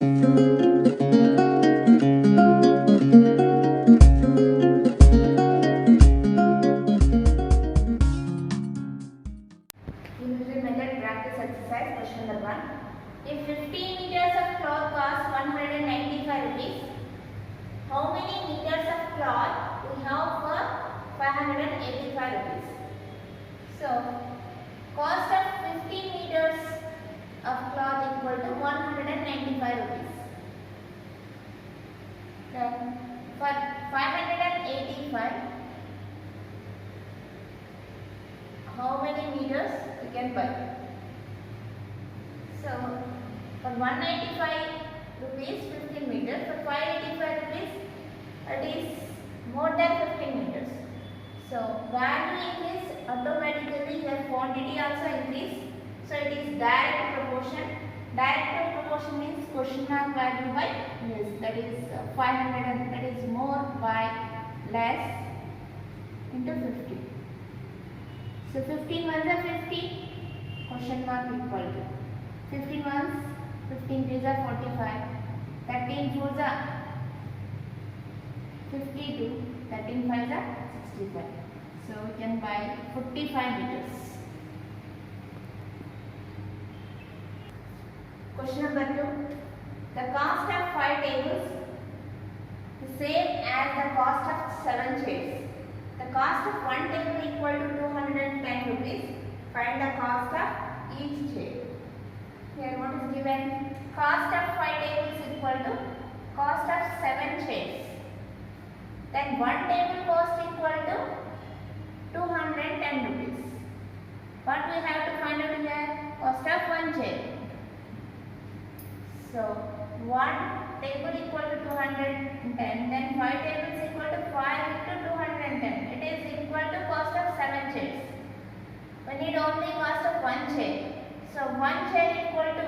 Universal method practice exercise question number 1. If 15 meters of cloth costs 195 rupees, how many meters of cloth we have for 585 rupees? So, cost of 15 meters of cloth equal to 195 rupees. Then, for 585, how many meters we can buy? So, for 195 rupees 15 meters, for 585 rupees it is more than 15 meters. So, value increase automatically, your quantity also increase. So, it is direct proportion. Direct proportion means question mark value by less, that is 500 and that is more by less into 50. So 15 ones are 50, question mark equal to 15 ones, 15 threes are 45, 13 fours are 52, 13 fives are 65. So we can buy 45 meters. Question number 2. The cost of 5 tables is the same as the cost of 7 chairs. The cost of one table equal to 210 rupees. Find the cost of each chair. Here what is given? Cost of 5 tables equal to cost of 7 chairs. Then one table cost equal to 210 rupees. What we have to find out here? Cost of one chair. So one table equal to 210, then 5 tables equal to 5 into 210. It is equal to cost of 7 chairs. We need only cost of one chair. So one chair equal to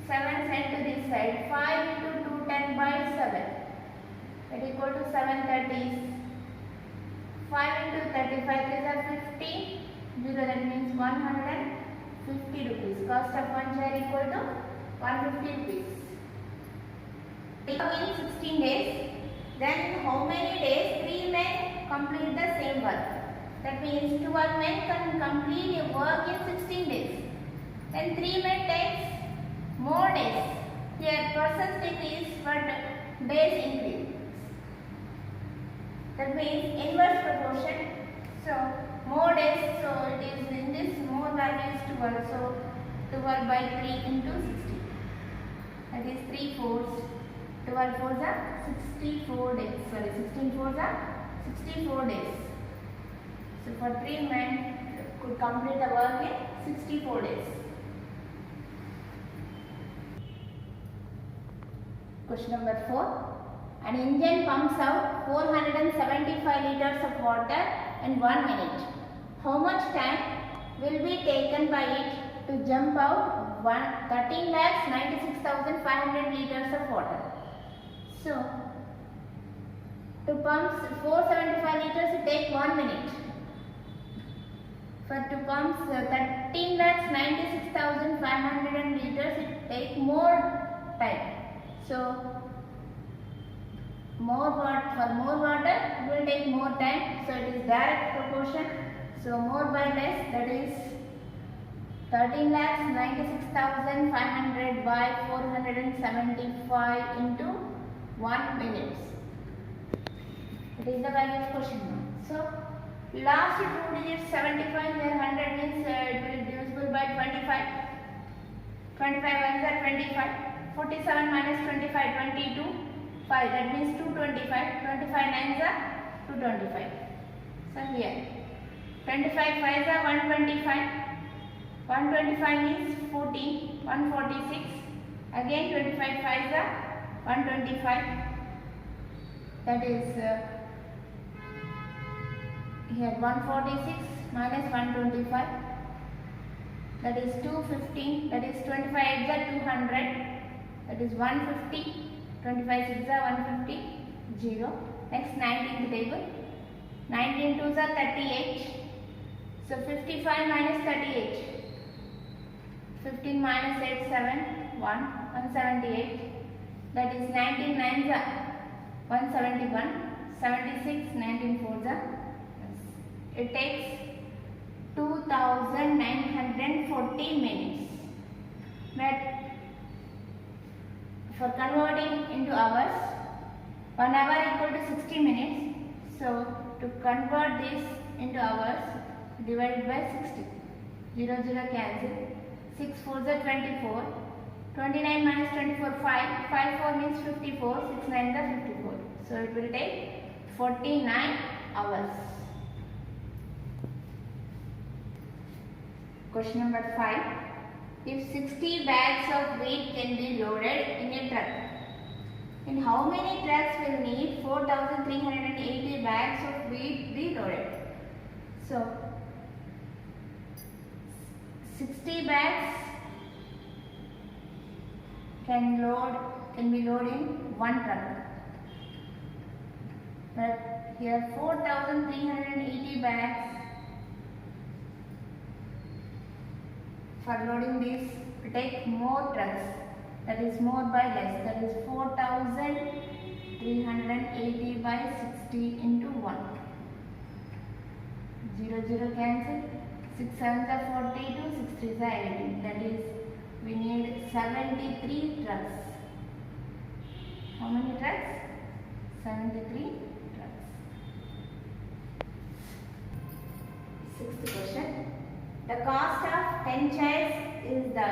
7 sent to this side. 5 into 210 by 7. That equal to 730s. 5 into 35 is a 50. 0, that means 150 rupees. Cost of one chair equal to 150 rupees. In 16 days, then how many days 3 men complete the same work? That means 12 men can complete a work in 16 days. Then 3 men takes more days. Here process decrease but days increase. That means inverse proportion. So more days, so it is in this more value is 12. So 12 by 3 into 60. That is 3 fours. 12 fours are 64 days. Sorry, 16 fours are 64 days. So for 3 men could complete the work in 64 days. Question number 4. An engine pumps out 475 liters of water in 1 minute. How much time will be taken by it to jump out 13,96,500 liters of water? So, to pump 475 liters it takes 1 minute. For to pump 13,96,500 liters it takes more time. So, for more water it will take more time. So, it is direct proportion. So, more by less, that is 13,96,500 by 475 into 1 minute. It is the value of question mark. So, last 2 digits 75, here 100 means it will be divisible by 25. 25 ones are 25. 47 minus 25, 22. 5, that means 225. 25 nines are 225. So, here 25 fives are 125. 125 means 14, 146. Again 25 fives are 125. That is here 146 minus 125. That is 215. That is 25 eights are 200. That is 150. 25 sixes are 150. 0. Next 19th table. 19 twos are 38. So 55 minus 38. 15 minus 8, 7, 1. 178. That is 19 nines are 171. 76 19 fours are. It takes 2940 minutes. But for converting into hours, 1 hour equal to 60 minutes. So to convert this into hours, divide by 60. 0 0 cancel. 6 4s are 24. 29 minus 24 5. 5 4 means 54. 6 9 are 54. So it will take 49 hours. Question number 5. If 60 bags of wheat can be loaded in a truck, in how many trucks will need 4,380 bags of wheat be loaded? So 60 bags can be loaded in one truck. But here 4,380 bags. For loading this, we take more trucks. That is more by less. That is 4,380 by 60 into 1. 0 0 cancel. 6 7s are 42. 6 3s are 18. That is, we need 73 trucks. How many trucks? 73 trucks. Sixth question. The cost of 10 chairs is the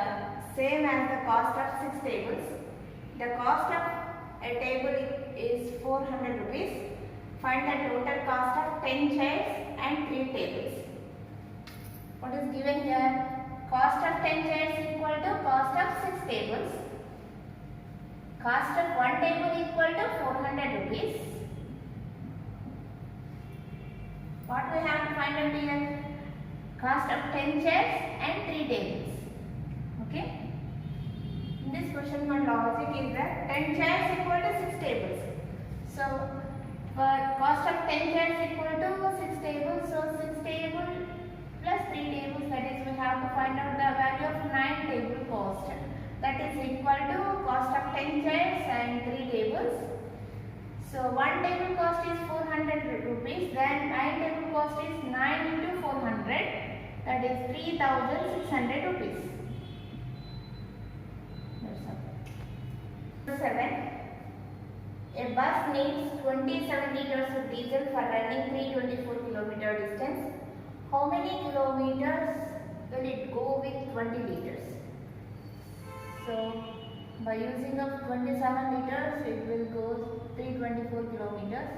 same as the cost of 6 tables. The cost of a table is 400 rupees. Find the total cost of 10 chairs and 3 tables. What is given here? Cost of 10 chairs equal to cost of 6 tables. Cost of 1 table equal to 400 rupees. What we have to find out here? Cost of 10 chairs and 3 tables. Okay? In this question, my logic is that 10 chairs equal to 6 tables. So, for cost of 10 chairs equal to 6 tables, so 6 tables plus 3 tables, that is, we have to find out the value of 9 table cost. That is equal to cost of 10 chairs and 3 tables. So 1 table cost is 400 rupees, then 9 table cost is 9 into 400, that is 3,600 rupees. That's all. 7. A bus needs 27 liters of diesel for running 324 kilometer distance. How many kilometers will it go with 20 liters? So by using of 27 liters, it will go 324 kilometers.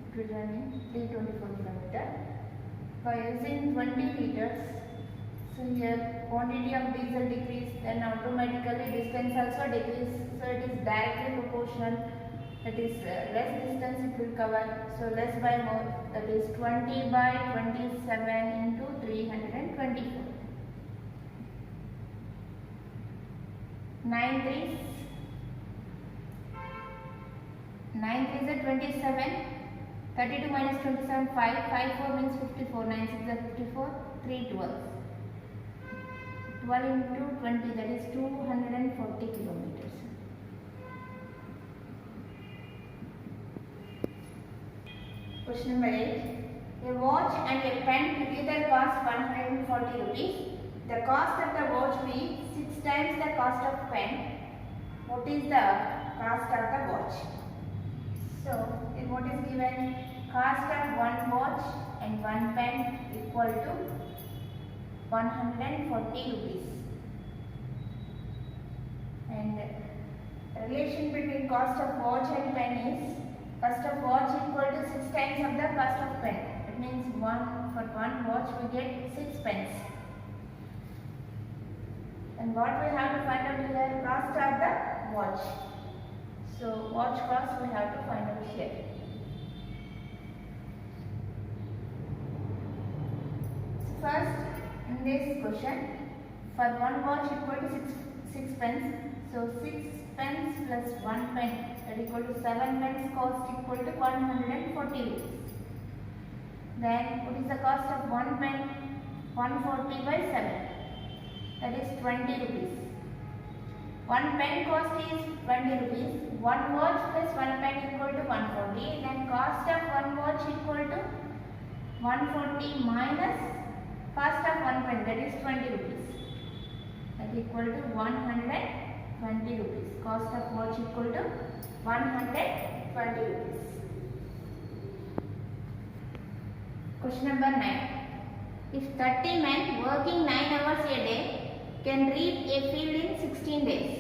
It will run in 324 kilometers. By using 20 liters, so here quantity of diesel decrease, then automatically distance also decrease. So it is directly proportional. That is less distance it will cover. So less by more. That is 20 by 27 into 324. 9 3s are 27. 32 minus 27 5. 5 4 means 54. 9 6 are 54. 3 12. 12 into 20, that is 240 kilometers. Question number 8. A watch and a pen together cost 140 rupees. The cost of the watch be 6 times the cost of pen. What is the cost of the watch? So, what is given? Cost of one watch and one pen equal to 140 rupees. And relation between cost of watch and pen is cost of watch equal to 6 times of the cost of pen. It means for one watch we get 6 pence. And what we have to find out here? Cost of the watch. So watch cost we have to find out here. First, in this question, for one watch equal to 6 pence. So 6 pence plus 1 pen, that equal to 7 pence cost equal to 140 rupees. Then what is the cost of 1 pen? 140 by 7, that is 20 rupees. One pen cost is 20 rupees. One watch plus one pen equal to 140. Then cost of one watch equal to 140 minus cost of one pen, that is 20 rupees. That is equal to 120 rupees. Cost of watch equal to 120 rupees. Question number 9. If 30 men working 9 hours a day can read a field in 16 days,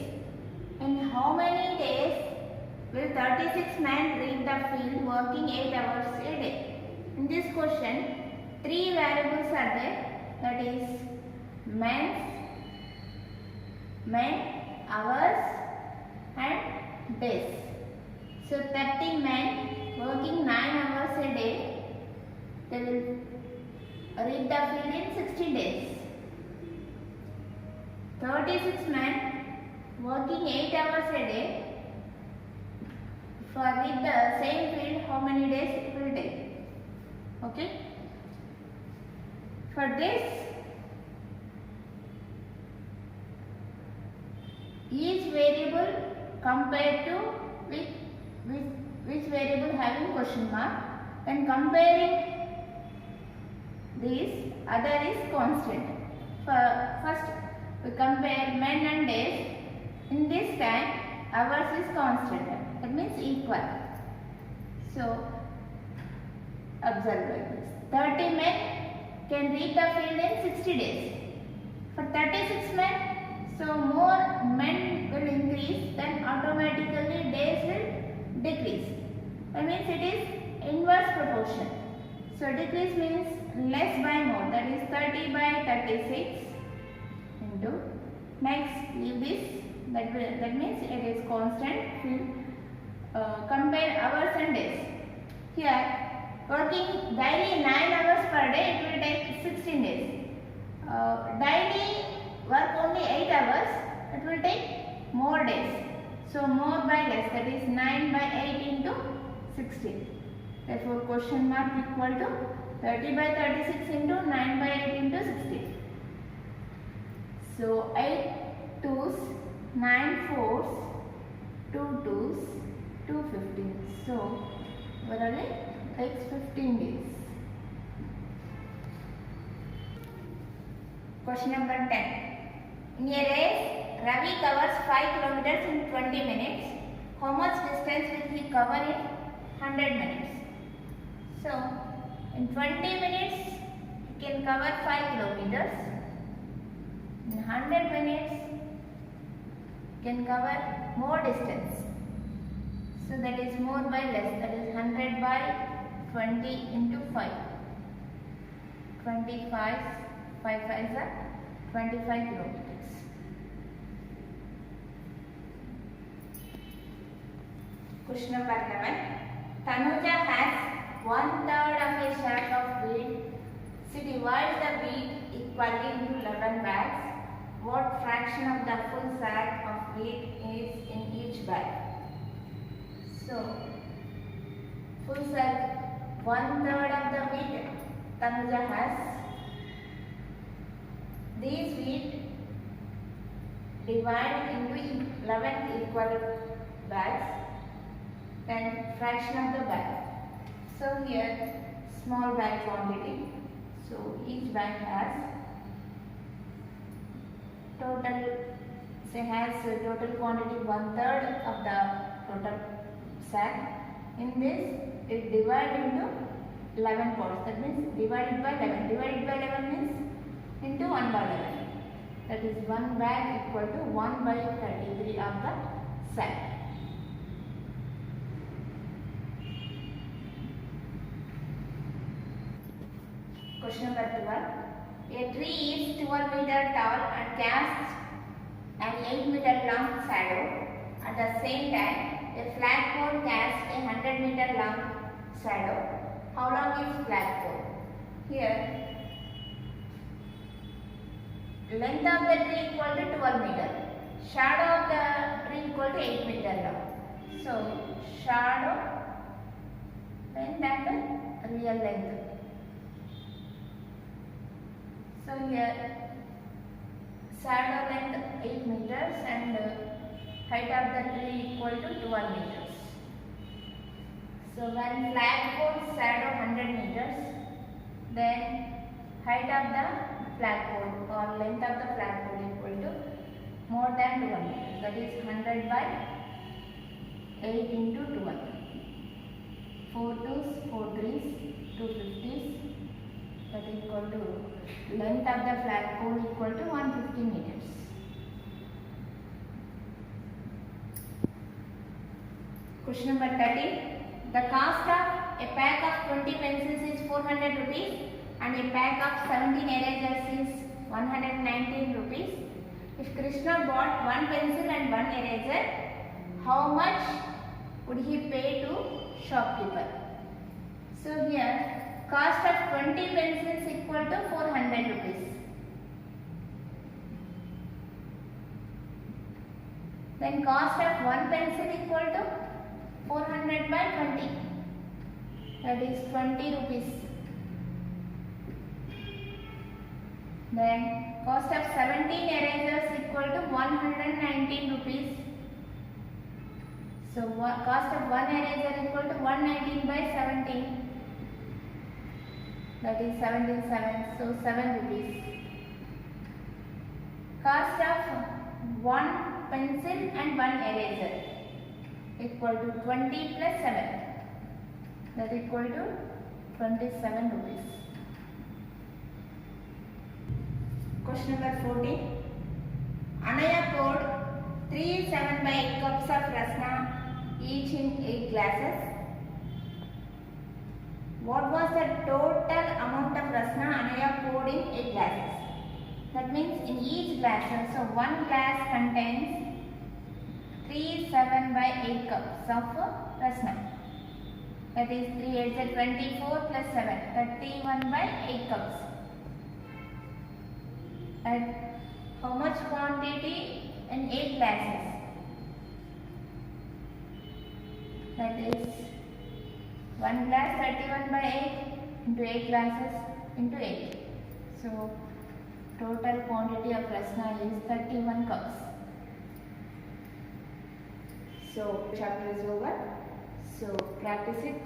in how many days will 36 men read the field working 8 hours a day? In this question, 3 variables are there, that is men, hours and days. So 30 men working 9 hours a day, they will read the field in 60 days. 36 men working 8 hours a day, for read the same field, how many days it will take? Okay. For this, each variable compared to which variable having question mark, when comparing this, other is constant. First we compare men and days. In this time, hours is constant, that means equal. So observe like this. 30 men can read the field in 60 days. For 36 men, so more men will increase, then automatically days will decrease. That means it is inverse proportion. So decrease means less by more, that is 30 by 36 into, next leave this, that means it is constant. Compare hours and days. Here working daily 9 hours per day, it will take 16 days. Daily work only 8 hours, it will take more days. So more by less, that is 9 by 8 into 16. Therefore question mark equal to 30 by 36 into 9 by 8 into 16. So 8 twos, 9 fours, 2 twos, 2 15s. So overall it takes 15 days. Question number 10. In a race, Ravi covers 5 kilometers in 20 minutes. How much distance will he cover in 100 minutes? So in 20 minutes he can cover 5 kilometers. In 100 minutes he can cover more distance. So that is more by less, that is 100 by 20 into 5. 25, 5 5s are 25 kilometers. Question number 11. Tanuja has 1/3 of a sack of wheat. She divides the wheat equally into 11 bags. What fraction of the full sack of wheat is in each bag? So, full sack, 1/3 of the wheat Tanuja has. These wheat divide into 11 equal bags. Then fraction of the bag. So here small bag quantity. So each bag has total. Say has total quantity 1/3 of the total sack. In this it divided into 11 parts. That means divided by 11. Divided by 11 means into 1 by 11. That is 1 bag equal to 1 by 33 of the sack. Question number 12. A tree is 12 meter tall and casts an 8 meter long shadow. At the same time, a flagpole casts a 100 meter long shadow. How long is flagpole? Here, length of the tree equal to 12 meter. Shadow of the tree equal to 8 meter long. So, shadow length and real length. So here shadow length 8 meters and height of the tree equal to 12 meters. So when flagpole shadow 100 meters, then height of the flagpole or length of the flagpole equal to more than 12 meters. That is 100 by 8 into 12. 4 2s, 4 3s, 2 50s. That is equal to length of the flagpole equal to 150 meters. Question number 13. The cost of a pack of 20 pencils is 400 rupees and a pack of 17 erasers is 119 rupees. If Krishna bought one pencil and one eraser, how much would he pay to shopkeeper? So here cost of 20 pencils equal to 400 rupees. Then cost of one pencil equal to 400 by 20. That is 20 rupees. Then cost of 17 erasers equal to 119 rupees. So cost of one eraser equal to 119 by 17. That is 17 7. So 7 rupees. Cost of one pencil and one eraser equal to 20 plus 7. That equal to 27 rupees. Question number 14. Anaya poured 3 7 by 8 cups of rasna, each in 8 glasses. What was the total amount of rasna Anaya poured in 8 glasses? That means in each glass, so one glass contains 3 7 by 8 cups of rasna. That is 3 8 is 24 plus 7, 31 by 8 cups. And how much quantity in 8 glasses? That is 1 glass 31 by 8 into 8 glasses into 8. So total quantity of rasna is 31 cups. So chapter is over. So practice it.